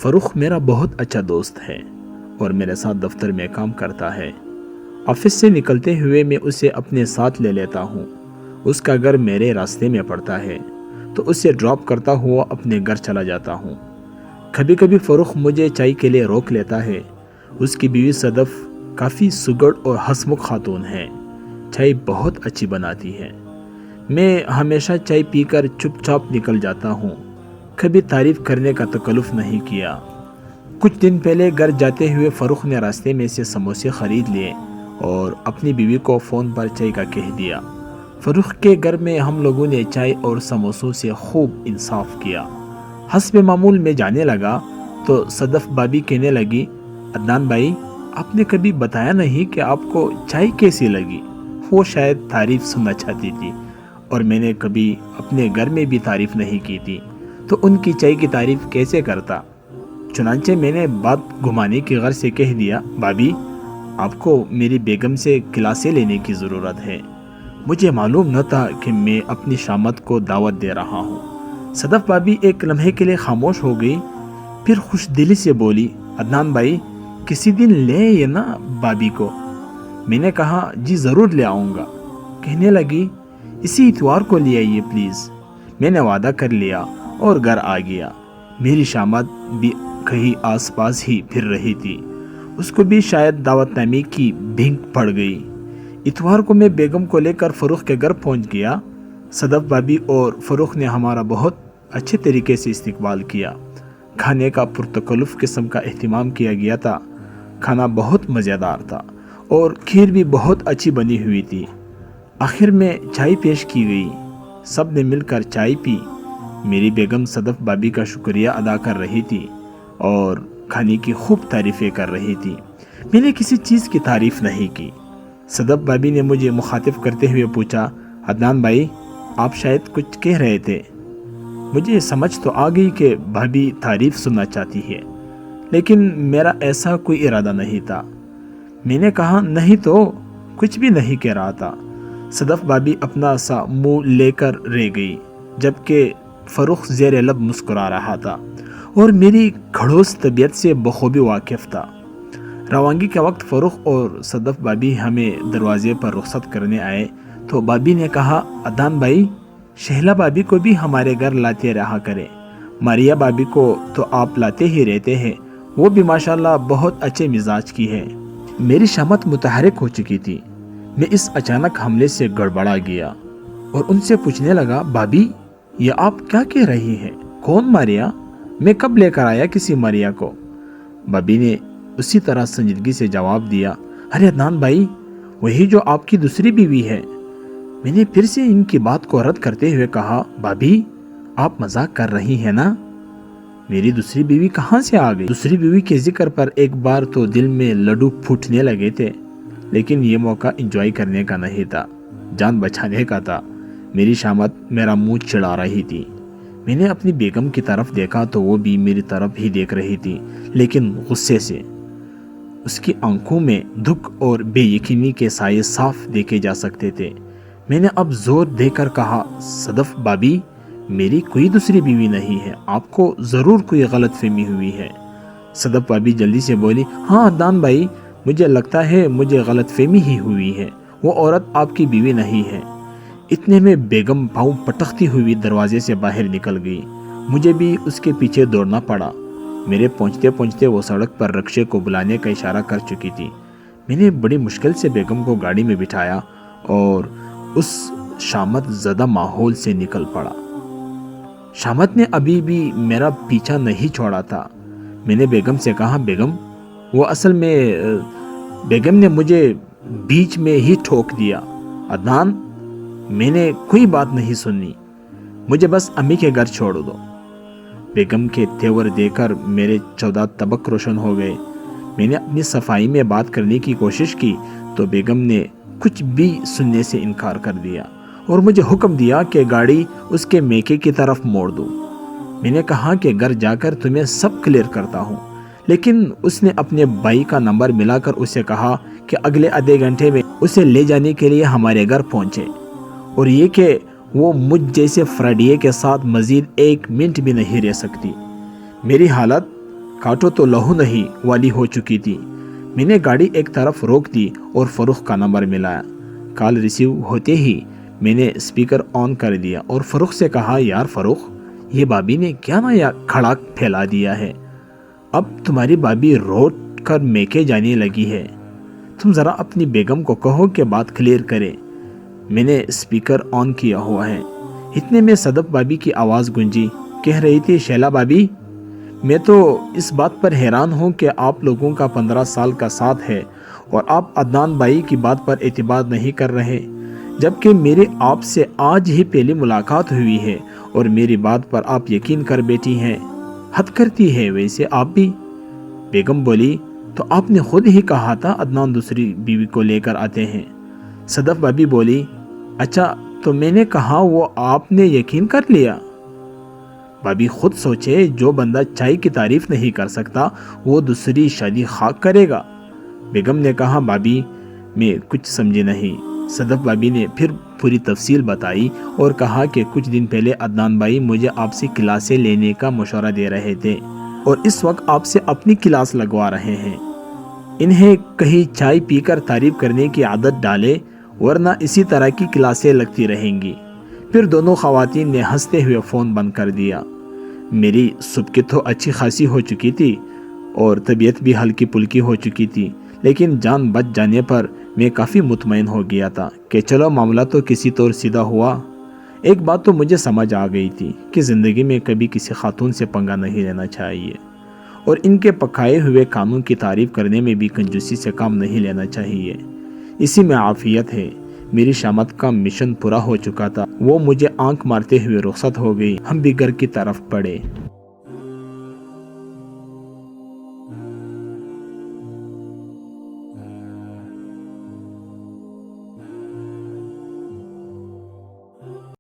فروخ میرا بہت اچھا دوست ہے اور میرے ساتھ دفتر میں کام کرتا ہے۔ آفس سے نکلتے ہوئے میں اسے اپنے ساتھ لے لیتا ہوں۔ اس کا گھر میرے راستے میں پڑتا ہے تو اسے ڈراپ کرتا ہوا اپنے گھر چلا جاتا ہوں۔ کبھی کبھی فروخ مجھے چائے کے لیے روک لیتا ہے۔ اس کی بیوی صدف کافی سگڑ اور ہنسمکھ خاتون ہے۔ چائے بہت اچھی بناتی ہے۔ میں ہمیشہ چائے پی کر چپ چاپ نکل جاتا ہوں، کبھی تعریف کرنے کا تکلف نہیں کیا۔ کچھ دن پہلے گھر جاتے ہوئے فروخ نے راستے میں سے سموسے خرید لیے اور اپنی بیوی کو فون پر چائے کا کہہ دیا۔ فروخ کے گھر میں ہم لوگوں نے چائے اور سموسوں سے خوب انصاف کیا۔ حسب معمول میں جانے لگا تو صدف بابی کہنے لگی، عدنان بھائی، آپ نے کبھی بتایا نہیں کہ آپ کو چائے کیسی لگی۔ وہ شاید تعریف سننا چاہتی تھی اور میں نے کبھی اپنے گھر میں بھی تعریف نہیں کی تھی تو ان کی چائے کی تعریف کیسے کرتا۔ چنانچہ میں نے بات گھمانے کی غرض سے کہہ دیا، بابی، آپ کو میری بیگم سے کلاسیں لینے کی ضرورت ہے۔ مجھے معلوم نہ تھا کہ میں اپنی شامت کو دعوت دے رہا ہوں۔ صدف بابی ایک لمحے کے لیے خاموش ہو گئی، پھر خوش دلی سے بولی، عدنان بھائی، کسی دن لے آئیے نا بابی کو۔ میں نے کہا، جی ضرور لے آؤں گا۔ کہنے لگی، اسی اتوار کو لے آئیے پلیز۔ میں نے وعدہ کر لیا اور گھر آ گیا۔ میری شامت بھی کہیں آس پاس ہی پھر رہی تھی، اس کو بھی شاید دعوت نامی کی بھینک پڑ گئی۔ اتوار کو میں بیگم کو لے کر فروخ کے گھر پہنچ گیا۔ صدف بابی اور فروخ نے ہمارا بہت اچھے طریقے سے استقبال کیا۔ کھانے کا پرتکلف قسم کا اہتمام کیا گیا تھا۔ کھانا بہت مزیدار تھا اور کھیر بھی بہت اچھی بنی ہوئی تھی۔ آخر میں چائے پیش کی گئی، سب نے مل کر چائے پی۔ میری بیگم صدف بابی کا شکریہ ادا کر رہی تھی اور کھانے کی خوب تعریفیں کر رہی تھی۔ میں نے کسی چیز کی تعریف نہیں کی۔ صدف بابی نے مجھے مخاطب کرتے ہوئے پوچھا، عدنان بھائی، آپ شاید کچھ کہہ رہے تھے۔ مجھے سمجھ تو آ گئی کہ بھابی تعریف سننا چاہتی ہے، لیکن میرا ایسا کوئی ارادہ نہیں تھا۔ میں نے کہا، نہیں تو کچھ بھی نہیں کہہ رہا تھا۔ صدف بابی اپنا سا منہ لے کر رہ گئی، جبکہ فروخ زیر لب مسکرا رہا تھا اور میری کھڑوس طبیعت سے بخوبی واقف تھا۔ روانگی کے وقت فروخ اور صدف بابی ہمیں دروازے پر رخصت کرنے آئے تو بابی نے کہا، عدنان بھائی، شہلا بابی کو بھی ہمارے گھر لاتے رہا کریں۔ ماریا بابی کو تو آپ لاتے ہی رہتے ہیں، وہ بھی ماشاءاللہ بہت اچھے مزاج کی ہے۔ میری شامت متحرک ہو چکی تھی۔ میں اس اچانک حملے سے گڑبڑا گیا اور ان سے پوچھنے لگا، بابی، یہ آپ کیا کہہ رہی ہیں؟ کون ماریا؟ میں کب لے کر آیا کسی ماریا کو؟ بابی نے اسی طرح سنجیدگی سے جواب دیا، ارے عدنان بھائی، وہی جو آپ کی دوسری بیوی ہے۔ میں نے پھر سے ان کی بات کو رد کرتے ہوئے کہا، بابی، آپ مذاق کر رہی ہیں نا؟ میری دوسری بیوی کہاں سے آ گئی؟ دوسری بیوی کے ذکر پر ایک بار تو دل میں لڈو پھوٹنے لگے تھے، لیکن یہ موقع انجوائے کرنے کا نہیں تھا، جان بچانے کا تھا۔ میری شامت میرا منہ چڑھا رہی تھی۔ میں نے اپنی بیگم کی طرف دیکھا تو وہ بھی میری طرف ہی دیکھ رہی تھی، لیکن غصے سے۔ اس کی آنکھوں میں دکھ اور بے یقینی کے سائے صاف دیکھے جا سکتے تھے۔ میں نے اب زور دے کر کہا، صدف بابی، میری کوئی دوسری بیوی نہیں ہے، آپ کو ضرور کوئی غلط فہمی ہوئی ہے۔ صدف بابی جلدی سے بولی، ہاں عدنان بھائی، مجھے لگتا ہے مجھے غلط فہمی ہی ہوئی ہے، وہ عورت آپ کی بیوی نہیں ہے۔ اتنے میں بیگم پاؤں پٹکتی ہوئی دروازے سے باہر نکل گئی۔ مجھے بھی اس کے پیچھے دوڑنا پڑا۔ میرے پہنچتے پہنچتے وہ سڑک پر رکشے کو بلانے کا اشارہ کر چکی تھی۔ میں نے بڑی مشکل سے بیگم کو گاڑی میں بٹھایا اور اس شامت زدہ ماحول سے نکل پڑا۔ شامت نے ابھی بھی میرا پیچھا نہیں چھوڑا تھا۔ میں نے بیگم سے کہا، بیگم، وہ اصل میں بیگم نے مجھے بیچ میں ہی ٹھوک دیا، عدنان، میں نے کوئی بات نہیں سنی، مجھے بس امی کے گھر چھوڑ دو۔ بیگم کے تیور دے کر میرے 14 طبق روشن ہو گئے۔ میں نے اپنی صفائی میں بات کرنے کی کوشش کی تو بیگم نے کچھ بھی سننے سے انکار کر دیا اور مجھے حکم دیا کہ گاڑی اس کے میکے کی طرف موڑ دوں۔ میں نے کہا کہ گھر جا کر تمہیں سب کلیئر کرتا ہوں، لیکن اس نے اپنے بھائی کا نمبر ملا کر اسے کہا کہ اگلے آدھے گھنٹے میں اسے لے جانے کے لیے ہمارے گھر پہنچے، اور یہ کہ وہ مجھ جیسے فراڈیے کے ساتھ مزید 1 منٹ بھی نہیں رہ سکتی۔ میری حالت کاٹو تو لہو نہیں والی ہو چکی تھی۔ میں نے گاڑی ایک طرف روک دی اور فروخ کا نمبر ملایا۔ کال ریسیو ہوتے ہی میں نے اسپیکر آن کر دیا اور فروخ سے کہا، یار فروخ، یہ بابی نے کیا نیا کھڑا پھیلا دیا ہے؟ اب تمہاری بابی روٹ کر میکے جانے لگی ہے۔ تم ذرا اپنی بیگم کو کہو کہ بات کلیئر کرے۔ میں نے اسپیکر آن کیا ہوا ہے۔ اتنے میں صدف بابی کی آواز گونجی، کہہ رہی تھی، شیلا بابی، میں تو اس بات پر حیران ہوں کہ آپ لوگوں کا 15 سال کا ساتھ ہے اور آپ عدنان بھائی کی بات پر اعتبار نہیں کر رہے، جبکہ میری آپ سے آج ہی پہلی ملاقات ہوئی ہے اور میری بات پر آپ یقین کر بیٹھی ہیں۔ حد کرتی ہے ویسے آپ بھی۔ بیگم بولی، تو آپ نے خود ہی کہا تھا عدنان دوسری بیوی کو لے کر آتے ہیں۔ صدف بابی بولی، اچھا تو میں نے کہا وہ آپ نے یقین کر لیا؟ بابی خود سوچے، جو بندہ چائے کی تعریف نہیں کر سکتا وہ دوسری شادی خاک کرے گا۔ بیگم نے کہا، بابی میں کچھ سمجھی نہیں۔ صدف بابی نے پھر پوری تفصیل بتائی اور کہا کہ کچھ دن پہلے عدنان بھائی مجھے آپ سے کلاسیں لینے کا مشورہ دے رہے تھے اور اس وقت آپ سے اپنی کلاس لگوا رہے ہیں۔ انہیں کہیں چائے پی کر تعریف کرنے کی عادت ڈالے، ورنہ اسی طرح کی کلاسیں لگتی رہیں گی۔ پھر دونوں خواتین نے ہنستے ہوئے فون بند کر دیا۔ میری سبکت تو اچھی خاصی ہو چکی تھی اور طبیعت بھی ہلکی پلکی ہو چکی تھی، لیکن جان بچ جانے پر میں کافی مطمئن ہو گیا تھا کہ چلو معاملہ تو کسی طور سیدھا ہوا۔ ایک بات تو مجھے سمجھ آ گئی تھی کہ زندگی میں کبھی کسی خاتون سے پنگا نہیں لینا چاہیے اور ان کے پکائے ہوئے قانون کی تعریف کرنے میں بھی کنجوسی سے کام نہیں لینا چاہیے۔ اسی میں عافیت ہے۔ میری شامت کا مشن پورا ہو چکا تھا۔ وہ مجھے آنکھ مارتے ہوئے رخصت ہو گئی۔ ہم بھی گھر کی طرف بڑھے۔